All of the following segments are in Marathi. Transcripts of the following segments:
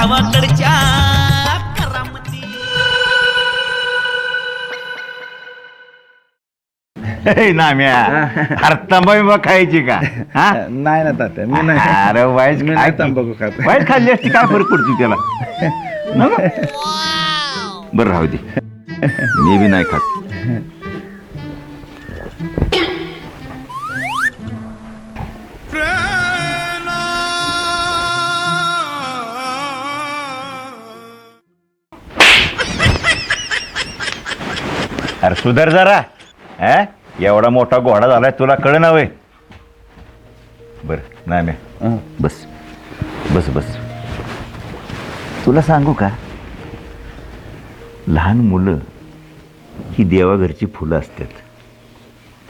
गावाकडच्या करामती. नाम्या अरे तंबाखू खायची का? हा नाही ना तात्या मी नाही. अरे वाईट मी नाही तंबाखू खात. वाईट खाल्ली असती काय फरक पडतो त्याला? बरं राहू दे, मी बी नाही खात. अरे सुधार जरा. एवढा मोठा घोडा झालाय तुला कळ ना वय? बर नाम्या बस बस बस. तुला सांगू का, लहान मुलं ही देवाघरची फुलं असतात.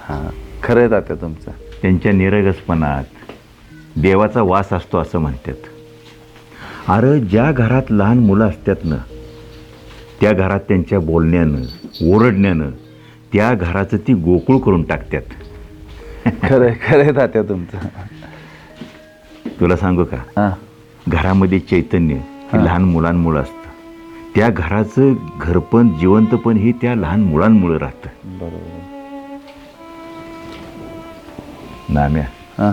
हा खरं आहे तात्या तुमचं. त्यांच्या निरगसपणात देवाचा वास असतो असं म्हणतात. अरे ज्या घरात लहान मुलं असतात ना, त्या घरात त्यांच्या बोलण्यानं ओरडण्यानं त्या घराचं ती गोकुळ करून टाकतात. खरं आहे तात्या तुमचं. तुला सांगू का, हां घरामध्ये चैतन्य हे लहान मुलांमुळं असतं. त्या घराचं घरपण जिवंतपण हे त्या लहान मुलांमुळं राहतं. बरोबर. नाम्या हां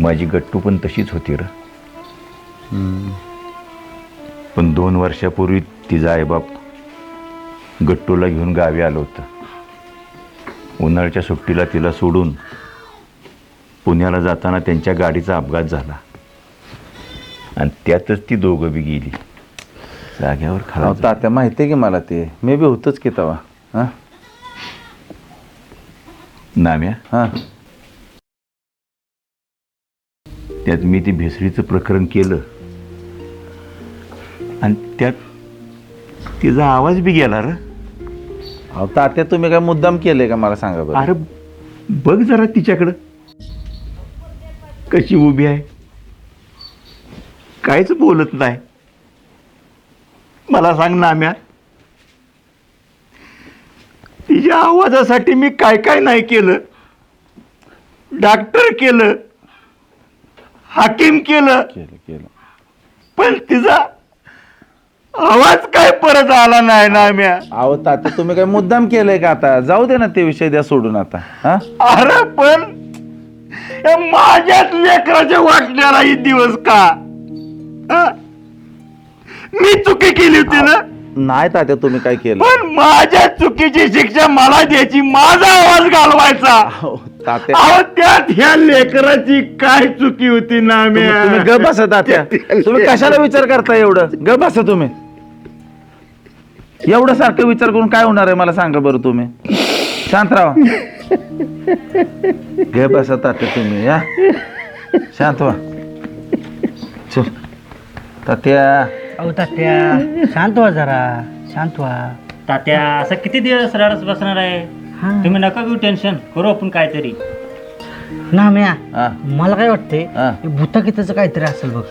माझी गट्टू पण तशीच होती र. पण 2 वर्षापूर्वी तिचा आईबाप गट्टूला घेऊन गावी आलं होतं. उन्हाळ्याच्या सुट्टीला तिला सोडून पुण्याला जाताना त्यांच्या गाडीचा अपघात झाला आणि त्यातच ती दोघं बी गेली. जाग्यावर खरा. तात्या माहिती आहे की मला, ते मी बी होतोच की तेव्हा. हां नाम्या हां त्यात मी ते भेसळीचं प्रकरण केलं आणि त्यात तिचा आवाज बी गेला र. अहो तात्या तुम्ही काय मुद्दाम केले का मला सांगा बरं. अरे बघ जरा तिच्याकडं कशी उभी आहे, काहीच बोलत नाही. मला सांग नाम्या, तिच्या आवाजासाठी मी काय काय नाही केलं. डॉक्टर केलं, हाकीम केलं, केलं पण तिचा आवाज काय परत आला नाही नाम्या. अहो तात्या तुम्ही काय मुद्दाम केलंय का? आता जाऊ दे ना, ते विषय द्या सोडून आता. हां अरे पण या माझ्याच लेकराच्या वाटण्याला ही दिवस का? हा? मी चुकी केली होती ना, नाही तात्या तुम्ही काय केलं. पण माझ्या चुकीची शिक्षा मला द्यायची, माझा आवाज घालवायचा. अहो, तात्या अहो त्यात ह्या लेकराची काय चुकी होती ना? तुम्ही गप बसा तात्या. तुम्ही कशाला विचार करता एवढं? गप बसा तुम्ही. एवढं सारखं विचार करून काय होणार आहे मला सांगा बरं. तुम्ही शांत राहा. गप बसा तात्या तुम्ही. या शांत व्हा. चल तात्या. अहो तात्या शांत व्हा जरा, शांत व्हा. तात्या असं किती दिवस रडत बसणार आहे? तुम्ही नका घेऊ टेन्शन, करू आपण काहीतरी. ना म्या हा मला काय वाटतंय, हा. भूताकीचं काहीतरी असेल बघ.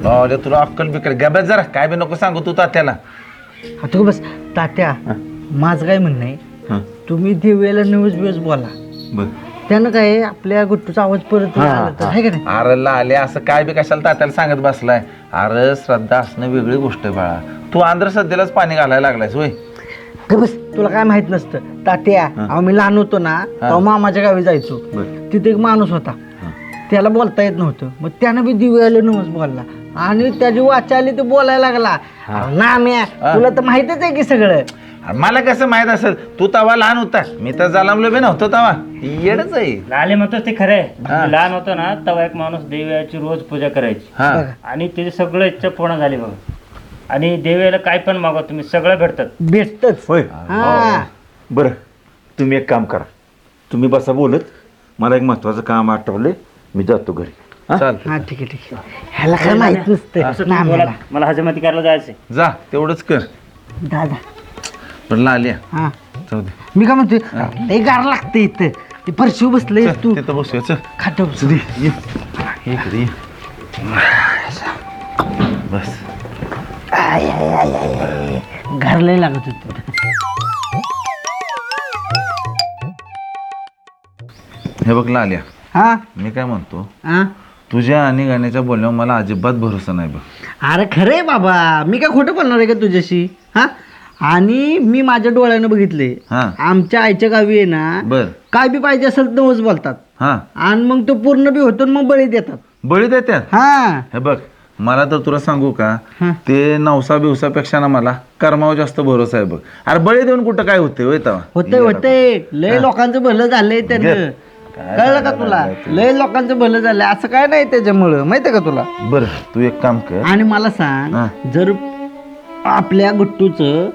अरे तुला अक्कल बिकल गबत जरा, काय बी नको सांगू तू तात्याला. हा तू बस तात्या. माझं काय म्हणणं आहे, तुम्ही देवीला न्यूज बोला. त्यानं काय आपल्या गुट्टूचा आवाज परत आला तर आहे का नाही? अरे लाले असं काय बी कशाला तात्याला सांगत बसलाय. अरे श्रद्धा असणं वेगळी गोष्ट आहे बाळा. तू अंधश्रद्धेलाच पाणी घालायला लागलायस होय. बस तुला काय माहित नसतं तात्या. अहो मी लहान होतो ना, तेव्हा मामाच्या गावी जायचो. तिथे एक माणूस होता, त्याला बोलता येत नव्हतं. मग त्यानं बी दिव्याला न्यूज बोलला आणि त्याची वाचा आली, ते बोलायला लागला. ना म्या तुला तर माहितच आहे की सगळं. मला कसं माहित असेल, तू तवा लहान होता, मी तर जलामलो बी नव्हतो तवा. येडच आहे. लाले म्हणतो ते खरंय. लहान होतो ना तेव्हा एक माणूस देवाची रोज पूजा करायची आणि त्याची सगळं इच्छा पूर्ण झाली बघा. आणि देवाला काय पण मागा तुम्ही, सगळं भेटतच. होय. बरं तुम्ही एक काम करा, तुम्ही बसा बोलत. मला एक महत्वाचं काम आठवले, मी जातो घरी. चालतं. हा ठीक आहे ठीक आहे. ह्याला काय माहित नसतं ना बोला. आम्हाला. मला हजमती करायला जायचंय. जा तेवढंच कर. दादा पण लाल्या हा जाऊ दे. मी काय म्हणतोय, लय गार लागते इथं. ते फरशी बसलंय तू तिथं बसूया. चल खाट ये इकडे ये. बस. घर लय लागत होत. हे बघ लाल्या, हा मी काय म्हणतो, हा तुझ्या आणि गाण्याच्या बोलण्यावर मला अजिबात भरोसा नाही बघ. अरे खरंय बाबा, मी काय खोटं बोलणार आहे का तुझ्याशी? हा, आणि मी माझ्या डोळ्यानं बघितले. हा. आमच्या आईच्या गावी आहे ना, बर. काय बी पाहिजे असेल नवस बोलतात हा, आणि मग तो पूर्ण बी होतो आणि मग बळी देतात. बळी देतात. हा हे बघ, मला तर तुला सांगू का, हा. ते नवसा बिवसापेक्षा ना मला कर्मावर जास्त भरोसा आहे बघ. अरे बळी देऊन कुठं काय होते होय तेव्हा? होते लय लोकांचं भलं झालंय त्यानं. कळलं का तुला? लय लोकांचं भलं झालंय, असं काय नाही त्याच्यामुळं, माहितीये का तुला? बरं, तू एक काम कर. आणि मला हा. सांग, जर आपल्या गुट्टूचं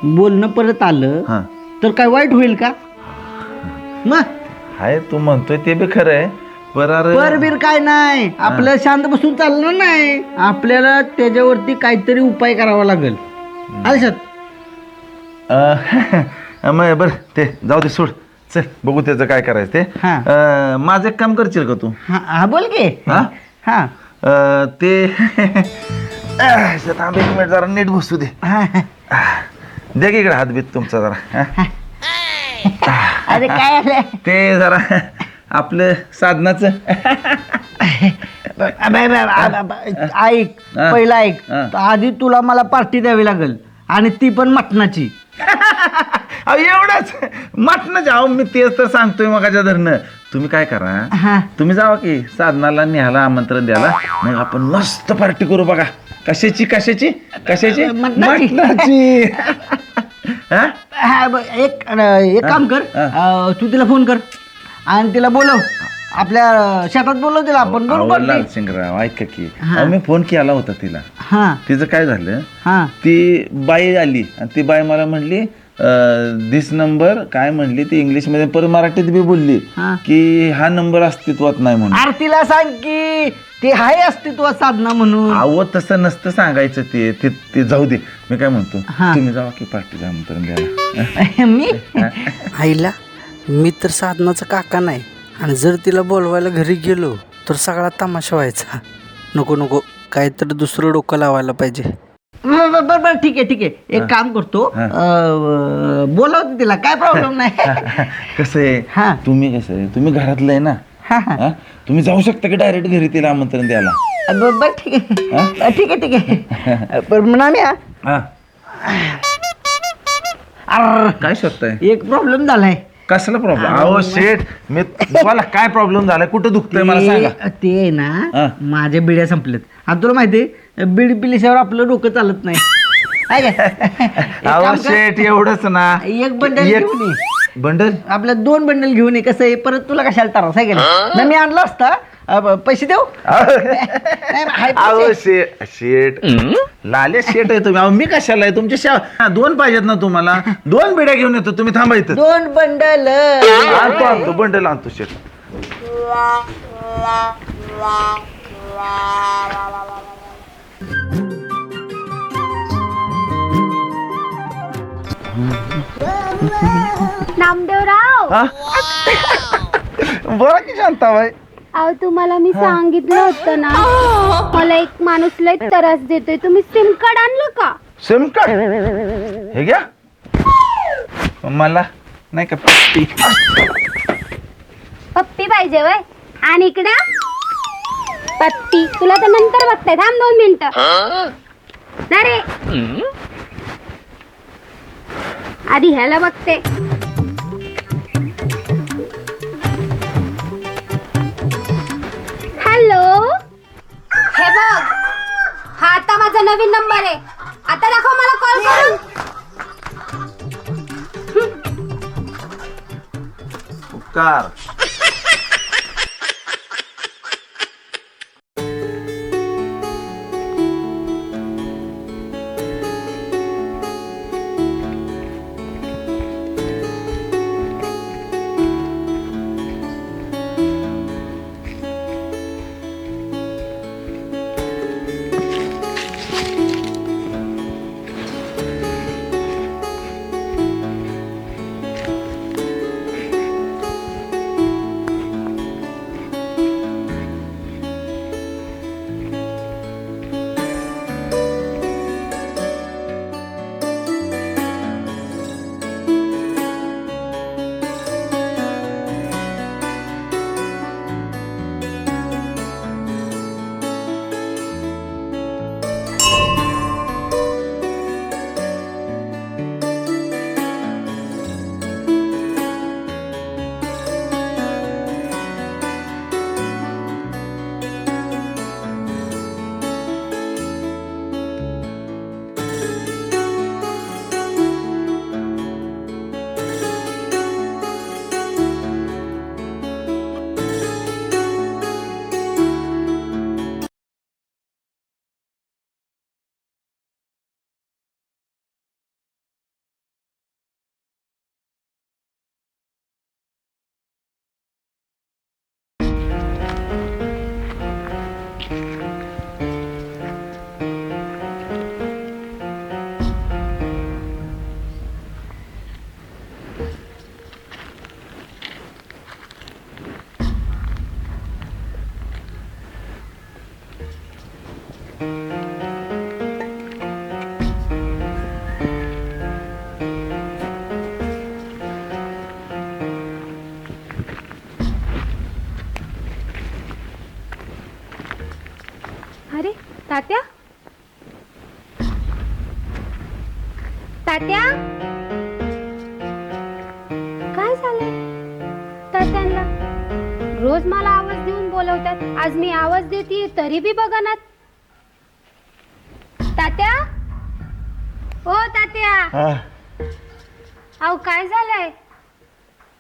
बोलणं परत आलं हा, तर काय वाईट होईल का? मग हाय तू म्हणतोय ते बी खरं आहे. परबीर काय नाही, आपलं शांत बसून चालणार नाही, आपल्याला त्याच्यावरती काहीतरी उपाय करावा लागेल. आलशात मग बरं, ते जाऊ दे, सोड. चल बघू त्याचं काय करायचं ते. माझं एक काम करशील का तू? हा बोल की. हा? हा ते थांब एक मिनिट, जरा नीट बसू दे. दे की इकडे हातबीत तुमचा जरा. अरे काय आलंय? ते जरा आपलं साधनाचं. ऐक, पहिला ऐक, आधी तुला मला पार्टी द्यावी लागेल, आणि ती पण मटणाची. एवढंच मटणाचं? अहो मी तेच तर सांगतोय मगाच्या धरणं. तुम्ही काय करा, तुम्ही जावा की साधनाला न्यायला आमंत्रण द्यायला, मग आपण मस्त पार्टी करू. बघा कशाची कशाची कशाची? मटणाची. एक काम कर, तू तिला फोन कर आणि तिला बोलव, आपल्या शेतात बोलव तिला आपण. बरोबर लालसिंगराव, ऐका की, मी फोन केला होता तिला. हा, तिचं काय झालं, हा, ती बाई आली आणि ती बाई मला म्हणली दिस नंबर, काय म्हणली ती इंग्लिशमध्ये, परत मराठीत बी बोलली की हा नंबर अस्तित्वात नाही म्हणून. अरे तिला सांग की ते आहे अस्तित्वात साधना म्हणून. अहो तसं नसतं सांगायचं, ते जाऊ दे. मी काय म्हणतो, तुम्ही जावा की पार्टीचं आमंत्रण द्यायला. मी आईला, मी तर साधनाचा काका नाही, आणि जर तिला बोलवायला घरी गेलो तर सगळा तमाशा व्हायचा. नको नको, काहीतरी दुसरं डोकं लावायला पाहिजे. बरं ठीक आहे, एक काम करतो, बोलवतो तिला, काय प्रॉब्लेम नाही. कसं आहे, तुम्ही घरातलं आहे ना, तुम्ही जाऊ शकता की डायरेक्ट घरी तिला आमंत्रण द्यायला. बरं ठीक आहे. पण म्हणा मी काय शोधताय? एक प्रॉब्लेम झालाय. कसला प्रॉब्लेम? अहो शेठ, मी तुम्हाला काय प्रॉब्लेम झालाय, कुठं दुखतंय मला सांगा. ते आहे ना, माझ्या बिड्या संपल्यात. आता तुला माहितीये, बीड पिल्याशिवाय आपलं डोकं चालत नाही. अहो शेठ, एवढंच ना, एक बंडल घेऊन ये. बंडल? आपल्या 2 बंडल घेऊन ये. कसं आहे, परत तुला कशाला त्रास आहे गेला? मी आणला असता. पैसे देऊ? अहो शेठ, लाले शेठ आहे तुम्ही. अहो मी कशाला आहे तुमच्या 2 पाहिजेत ना तुम्हाला? 2 बिड्या घेऊन येतो, तुम्ही थांबायचं. 2 बंडल आणतो बंडल आणतो शेठ. नामदेवराव, बरं की शांताबाई. अहो तुम्हाला मी सांगितलं होतं ना, मला एक माणूस लय त्रास देतोय. तुम्ही सिम कार्ड आणलं का? सिम कार्ड हे घ्या. मला नाही का पप्पी? पप्पी पाहिजे वय? आणि इकडं पप्पी तुला तर नंतर बघताय. थांब 2 मिनिटं. अरे आधी ह्याला बघते. हॅलो, हे बघ, हा आता माझा नवीन नंबर आहे. आता दाखव मला कॉल करून. उपकार. अरे तात्या, तात्या, काय झालंय तात्यांना? रोज मला आवाज देऊन बोलवतात, आज मी आवाज देते तरी बी बघनात. तात्या, हो तात्या, अहो काय झालंय?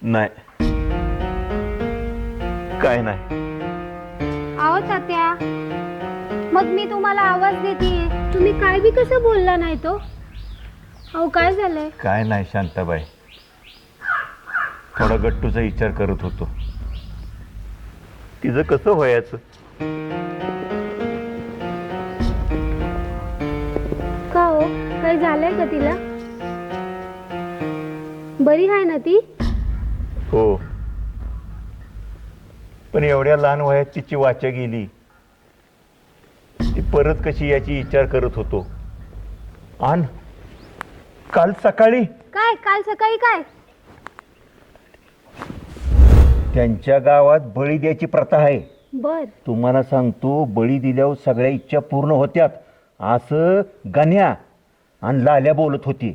नाही, काय नाही. अहो तात्या, मग मी तुम्हाला आवाज देते, तुम्ही काय बी कसं बोलला नाही तो? अहो काय झालंय? काय नाही शांताबाई, थोडा गट्टूचा विचार करत होतो. तिचं कसं व्हायचं? का हो, काही झालंय का तिला? बरी आहे ना ती? हो, पण एवढ्या लहान वयात तिची वाचा गेली. ती परत कशी याची विचार करत होतो. आण काल सकाळी काय? काल सकाळी काय? त्यांच्या गावात बळी द्यायची प्रथा आहे. बर. तुम्हाला सांगतो, बळी दिल्यावर सगळ्या इच्छा पूर्ण होत्यात असं गण्या आणि लाल्या बोलत होती.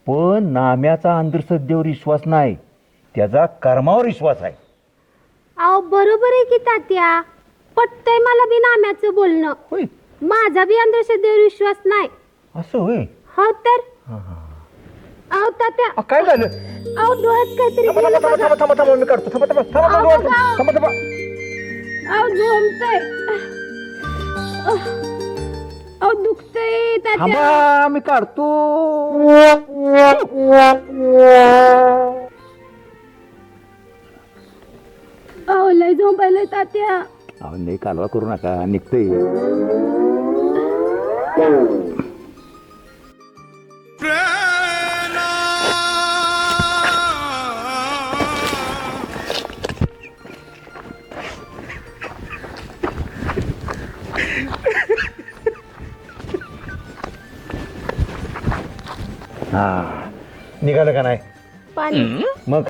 पण नाम्याचा अंधश्रद्धेवर विश्वास नाही, त्याचा कर्मावर विश्वास आहे. अहो बरोबर आहे की तात्या, पटतंय मला बी नाम्याचं बोलणं. होय, माझा बी अंधश्रद्धेवर विश्वास नाही. असं होय. हो तर. अहो तात्या, काय झालं? अहो डोळ्यात काहीतरी गेलं बघा. थांबा मी काढतो. थांबा. अहो झोमतंय. अहो दुखतंय तात्या. मी काढतो. अहो लय झोंबायलंय तात्या. अहो नाही, कालवा करू नका, निघतंय. हा, निघालं का नाही? पाणी. मग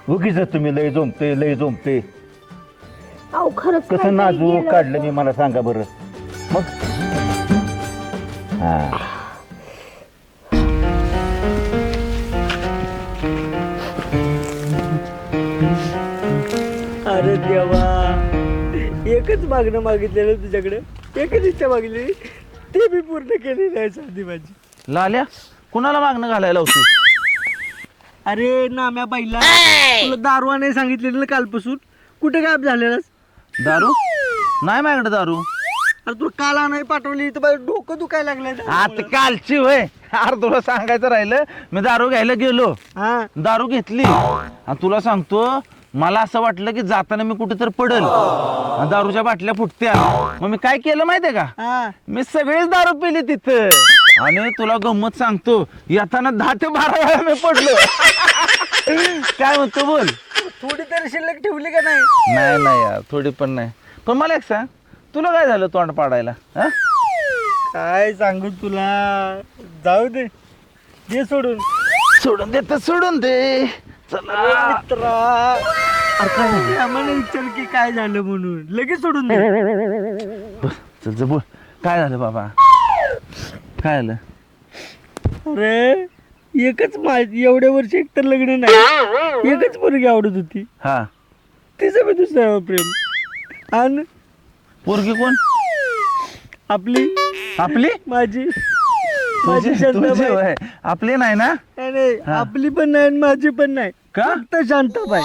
उगीच तुम्ही लय जमते. अहो खरंच कसं काहीतरी नाजूक गेलं. काढलं मी, मला सांगा बरं. मग हा, अरे देवा, एकच मागणं मागितलेलं तुझ्याकडे, एकच इच्छा मागली, ते मी पूर्ण केली नाही साधी माझी. लाल्या, कुणाला मागणं घालायला होती? अरे नाम्या बाईला तुला दारू नाही सांगितलेलं ना कालपासून, कुठे गायब झालेलास? दारू नाही माझ्याकडे दारू. अरे तुला काल नाही पाठवली तर बाई डोकं दुखायला लागलंय. आता कालची होय. अरे तुला सांगायचं राहिलं, मी दारू घ्यायला गेलो, हा, दारू घेतली आणि तुला सांगतो, मला असं वाटलं की जाताना मी कुठेतरी पडल, आणि दारूच्या बाटल्या फुटत्या. मग मी काय केलं माहितीये का? हा. मी सगळीच दारू पिली तिथं. आणि तुला गंमत सांगतो, येताना 10 ते 12 वेळा मी पडलो. काय म्हणतो बोल? थोडी तरी शिल्लक ठेवली का नाही? नाही यार, थोडी पण नाही. पण मला एक सांग, तुला काय झालं तोंड पाडायला? हा? काय सांगू तुला, जाऊ दे, दे सोडून. सोडून दे चला. मित्रा, आम्हाला विचार की काय झालं म्हणून, लगेच सोडून दे. चल बोल, काय झालं बाबा? काय झालं? अरे एकच एवढ्या वर्ष एकतर लग्न नाही, एकच पोरगी आवडत होती, हा, तिचं बी दुसऱ्यावर प्रेम. आणि पोरगी कोण? आपली माझी तुझी शांताबाई. होय. आपली नाही ना? नाही, आपली पण नाही आणि माझी पण नाही, का? फक्त शांताबाई.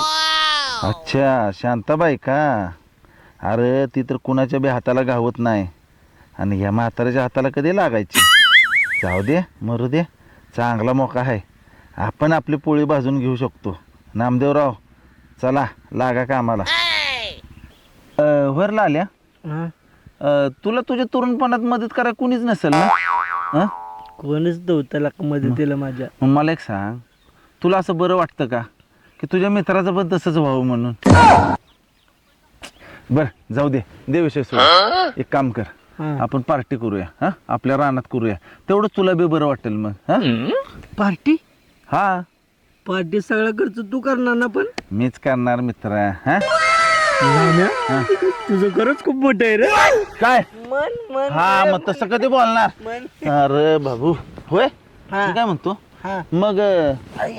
अच्छा, शांताबाई का? अरे ती तर कुणाच्या बी हाताला घावत नाही, आणि ह्या म्हाताऱ्याच्या हाताला कधी लागायची? जाऊ दे, मरू दे, चांगला मोका आहे, आपण आपली पोळी भाजून घेऊ शकतो. नामदेवराव, चला लागा का आम्हाला. वर लाल्या, हा, तुला तुझ्या तरुणपणात मदत करा कुणीच नसेल ना? हं? कोणच नव्हतं लाका मदतीला माझ्या. मग मला एक सांग, तुला असं बरं वाटतं का की तुझ्या मित्राचं पण तसंच व्हावं म्हणून? बर जाऊ दे विषय सोड. एक काम कर आपण पार्टी करूया हा आपल्या रानात करूया तेवढं तुला बी बरं वाटेल मग हा पार्टी हा पार्टी सगळं खर्च तू करणार ना पण मीच करणार मित्र हा तुझं खरंच खूप मोठं आहे रे काय मन मन हा मग तसं कधी बोलणार अरे बाबू होय मी काय म्हणतो मग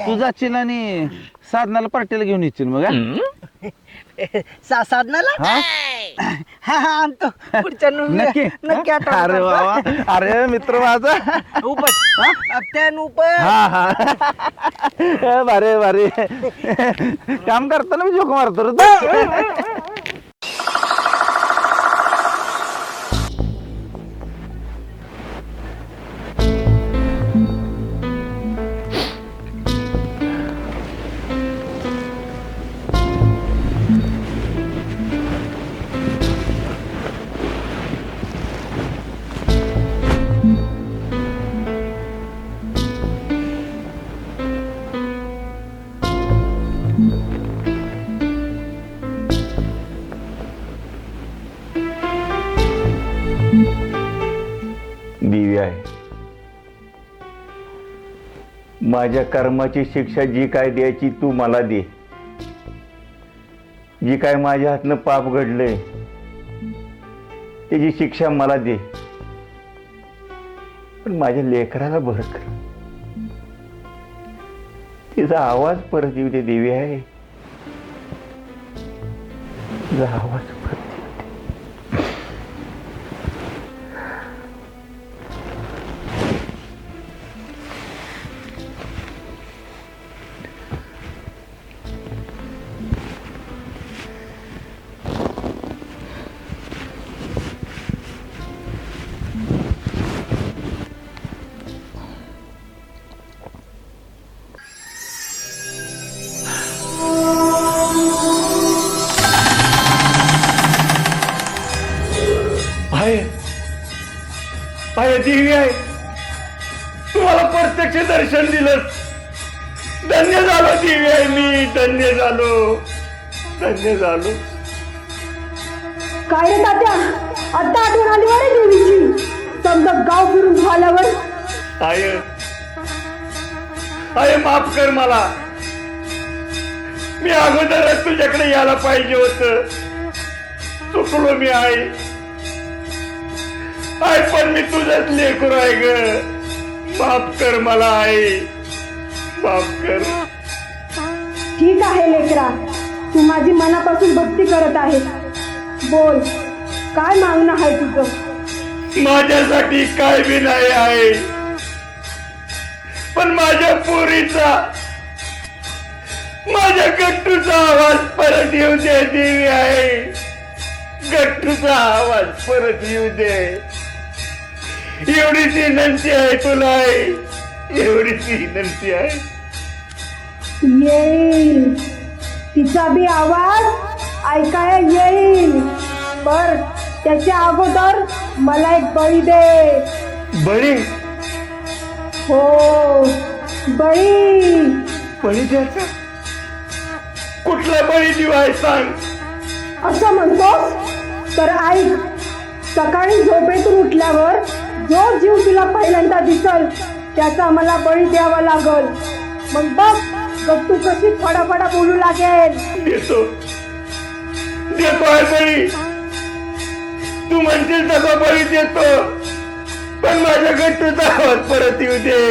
तू जाशील आणि साधनाला पार्टीला घेऊन येशील मग साधनाला हा हा हा आणतो पुढच्या नक्की नक्की अरे बाबा अरे मित्र माझा हा हा भारे भारे काम करताना मी जोक मारतो रे तू. दिवी आहे माझ्या कर्माची शिक्षा जी काय द्यायची तू मला दे जी काय माझ्या हातनं पाप घडलंय त्याची शिक्षा मला दे पण माझ्या लेकराला बरं कर तिचा आवाज परत येऊ दे देवी आहे तिचा आवाज परत आहे देवी आहे तुम्हाला प्रत्यक्ष दर्शन दिलं धन्य झालो देवी आहे मी धन्य झालो काय रे तात्या आता आठवण आली वारे देवीची समजा गाव फिरून झाल्यावर आहे माफ कर मला मी अगोदरच तुझ्याकडे यायला पाहिजे होत चुकलो मी आहे पण मी तुझ्याच लेकरू आहे ग माफ कर मला आहे माफ कर ठीक आहे लेकरा तू माझी मनापासून भक्ती करत आहे बोल काय मागणं आहे तुझं माझ्यासाठी काय बी नाही आहे पण माझ्या पोरीचा माझ्या गट्टूचा आवाज परत येऊ दे देवी आहे गट्टूचा आवाज परत येऊ दे एवढीच विनंती आहे तुला आहे एवढीच विनंती आहे येईल तिचा बी आवाज ऐकायला येईल पर त्याच्या अगोदर मला एक बळी दे बळी हो बळी बळी द्यायचा कुठला बळी देऊ आहे सांग असं म्हणतोस तर ऐक सकाळी झोपेतून उठल्यावर जो जीव तुला पहिल्यांदा दिसल त्याचा मला बळी द्यावा लागल मग बघ गट्टू कशी फडाफडा बोलू लागेल देतो आहे बळी तू म्हणशील तसा बळी देतो पण माझ्या गट्टूचा आवाज परत येऊ दे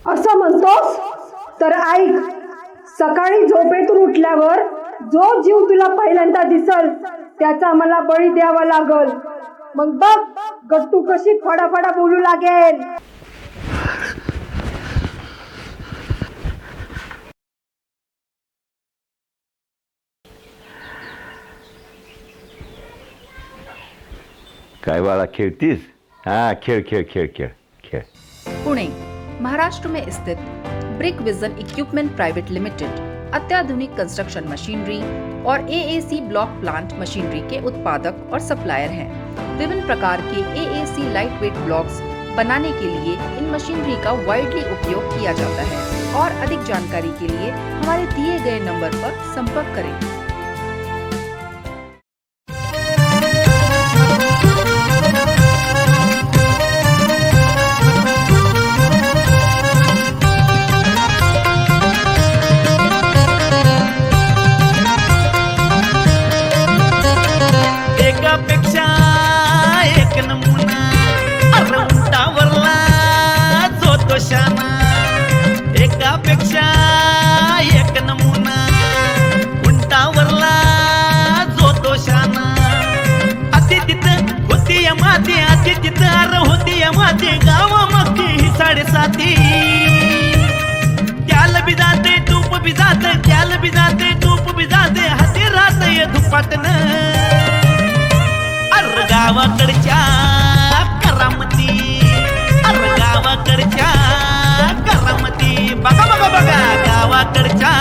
असं म्हणतोस तर ऐक सकाळी झोपेतून उठल्यावर जो जीव तुला पहिल्यांदा दिसल त्याचा मला बळी द्यावा लागल मग बघ गट्टू कशी फडाफडा बोलू लागेल काय बाळा खेळतीस? हा खेळ खेळ खेळ खेळ खेळ. पुणे, महाराष्ट्र में स्थित brick vision equipment private limited अत्याधुनिक कंस्ट्रक्शन मशीनरी और एएसी ब्लॉक प्लांट मशीनरी के उत्पादक और सप्लायर हैं। विभिन्न प्रकार के एएसी लाइट वेट ब्लॉक्स बनाने के लिए इन मशीनरी का वाइडली उपयोग किया जाता है और अधिक जानकारी के लिए हमारे दिए गए नंबर पर संपर्क करें। एकापेक्षा एक नमुना अरे उंटावरला जो तो शाना. एकापेक्षा एक नमुना उंटावरला जो तो शाना. अति तिथं होती या माती, अति तिथं अरे होती या माती. गावा मागची ही 7.5. त्याला बी जाते तूप बी जाते, त्याला बी जाते तूप बी जाते. हाती राहते धुपाटन गावाकडच्या करामती. अरे गावाकडच्या करामती. बघा बघा बघा गावाकडच्या